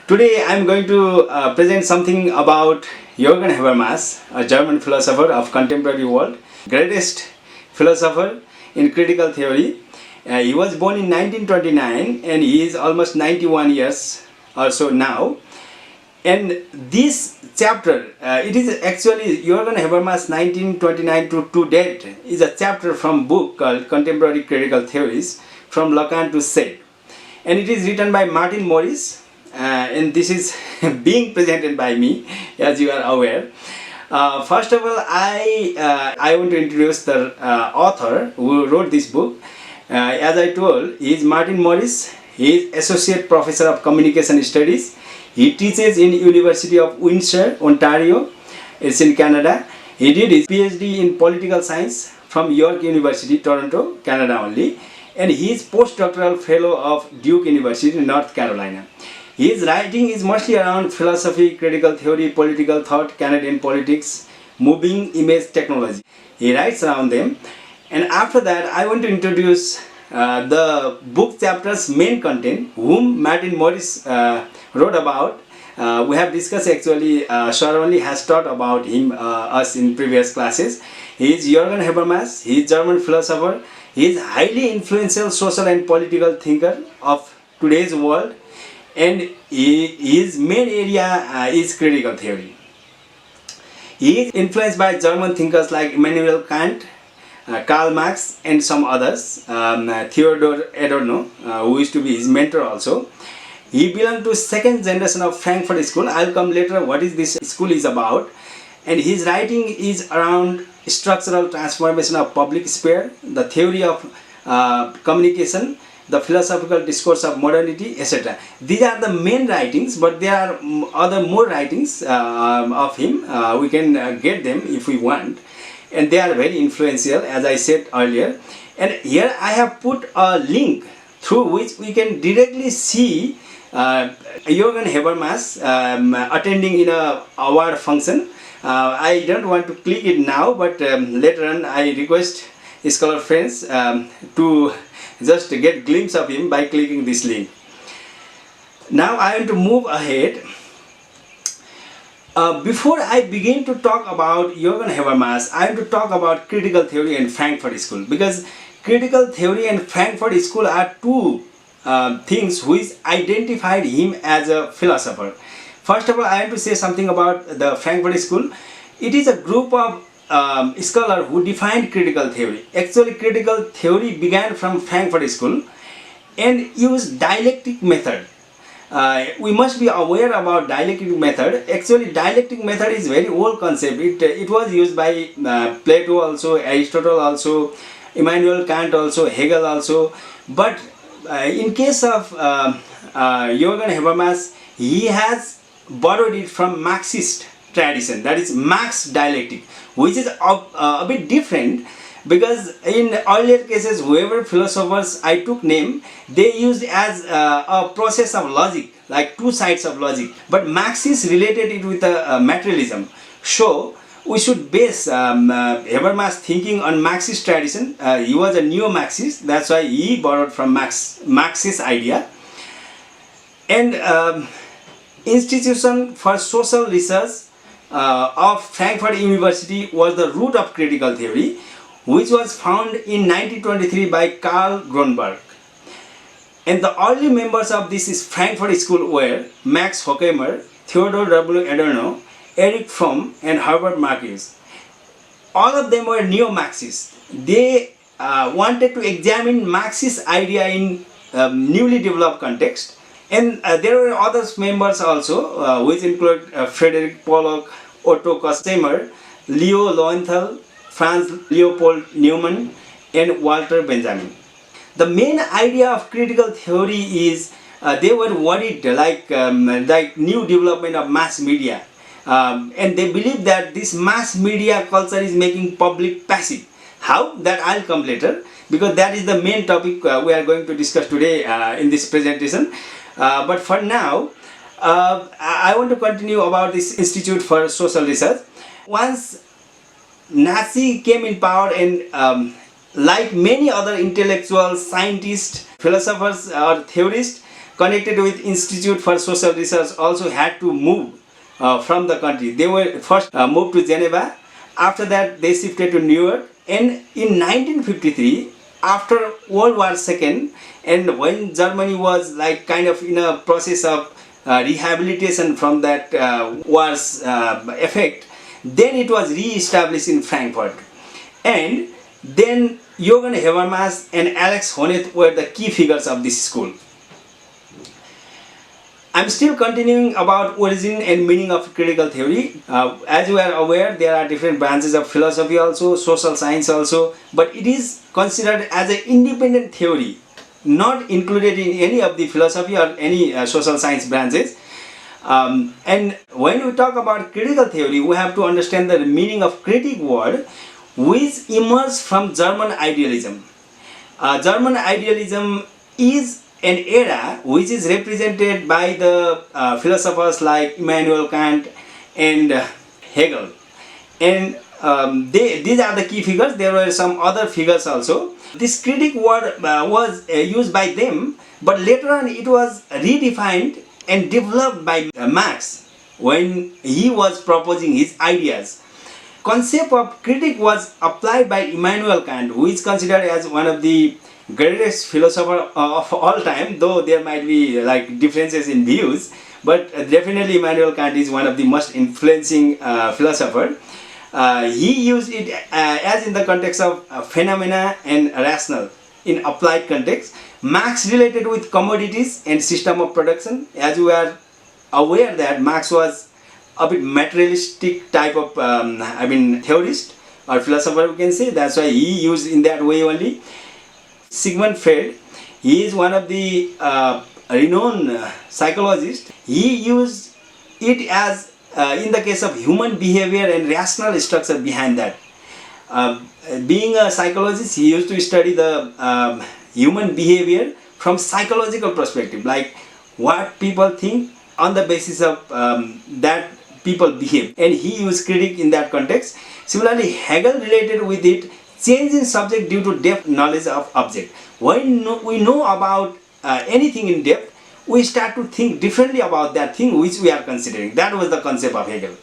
Today I am going to present something about Jürgen Habermas, a German philosopher of contemporary world, greatest philosopher in critical theory. He was born in 1929 and he is almost 91 years or so now. And this chapter, it is actually Jürgen Habermas 1929 to date, is a chapter from book called Contemporary Critical Theories from Lacan to Said. And it is written by Martin Morris. And this is being presented by me, as you are aware. First of all, I want to introduce the author who wrote this book. As I told, he is Martin Morris. He is Associate Professor of Communication Studies. He teaches in University of Windsor, Ontario. It's in Canada. He did his PhD in Political Science from York University, Toronto, Canada only. And he is postdoctoral fellow of Duke University, North Carolina. His writing is mostly around philosophy, critical theory, political thought, Canadian politics, moving image technology. He writes around them. And after that, I want to introduce the book chapter's main content, whom Martin Morris wrote about. We have discussed actually, Sharonly has taught about him, us in previous classes. He is Jürgen Habermas. He is German philosopher. He is highly influential social and political thinker of today's world. And his main area is critical theory. He is influenced by German thinkers like Immanuel Kant, Karl Marx and some others, Theodor Adorno, who used to be his mentor also. He belonged to second generation of Frankfurt School. I'll come later what is this school is about. And his writing is around structural transformation of public sphere, the theory of communication, the philosophical discourse of modernity, etc. These are the main writings, but there are other more writings of him. We can get them if we want, and they are very influential, as I said earlier. And here I have put a link through which we can directly see Jürgen Habermas attending in a award function. I don't want to click it now, but later on I request scholar friends to just get a glimpse of him by clicking this link. Now I want to move ahead. Before I begin to talk about Jürgen Habermas, I want to talk about critical theory and Frankfurt School, because critical theory and Frankfurt School are two things which identified him as a philosopher. First of all, I want to say something about the Frankfurt School. It is a group of scholar who defined critical theory. Actually, critical theory began from Frankfurt School and used dialectic method. We must be aware about dialectic method. Actually, dialectic method is very old concept. It was used by Plato also, Aristotle also, Immanuel Kant also, Hegel also. But in case of Jürgen Habermas, he has borrowed it from Marxist tradition, that is Marx dialectic, which is a bit different, because in earlier cases, whoever philosophers I took name, they used as a process of logic, like two sides of logic. But Marxists related it with materialism. So we should base Habermas' thinking on Marxist tradition. He was a neo-Marxist, that's why he borrowed from Marxist idea. And Institution for Social Research of Frankfurt University was the root of critical theory, which was founded in 1923 by Karl Grunberg. And the early members of this Frankfurt School were Max Horkheimer, Theodor W. Adorno, Erich Fromm and Herbert Marcuse. All of them were neo-Marxists. They wanted to examine Marxist idea in newly developed context. And there were other members also, which include Frederick Pollock, Otto Kostheimer, Leo Lowenthal, Franz Leopold Neumann, and Walter Benjamin. The main idea of critical theory is they were worried like new development of mass media. And they believe that this mass media culture is making public passive. How? That I'll come later, because that is the main topic we are going to discuss today in this presentation. But for now, I want to continue about this Institute for Social Research. Once Nazi came in power and like many other intellectuals, scientists, philosophers or theorists, connected with Institute for Social Research also had to move from the country. They were first moved to Geneva. After that, they shifted to New York. And in 1953, after World War II, and when Germany was like kind of in a process of rehabilitation from that war's effect, then it was re-established in Frankfurt. And then Jürgen Habermas and Alex Honneth were the key figures of this school. I'm still continuing about origin and meaning of critical theory. As you are aware, there are different branches of philosophy also, social science also, but it is considered as an independent theory, not included in any of the philosophy or any social science branches. And when we talk about critical theory, we have to understand the meaning of critic word, which emerged from German idealism. German idealism is an era which is represented by the philosophers like Immanuel Kant and Hegel. And these are the key figures. There were some other figures also. This critic word was used by them, but later on it was redefined and developed by Marx when he was proposing his ideas. Concept of critic was applied by Immanuel Kant, who is considered as one of the greatest philosopher of all time, though there might be like differences in views, but definitely Immanuel Kant is one of the most influencing philosopher. He used it as in the context of phenomena and rational in applied context. Marx related with commodities and system of production. As you are aware that Marx was a bit materialistic type of theorist or philosopher, we can say. That's why he used in that way only. Sigmund Freud, he is one of the renowned psychologists. He used it as in the case of human behavior and rational structure behind that. Being a psychologist, he used to study the human behavior from psychological perspective, like what people think on the basis of that people behave, and he used critic in that context. Similarly, Hegel related with it changing subject due to depth knowledge of object. When we know about anything in depth, we start to think differently about that thing which we are considering. That was the concept of Hegel.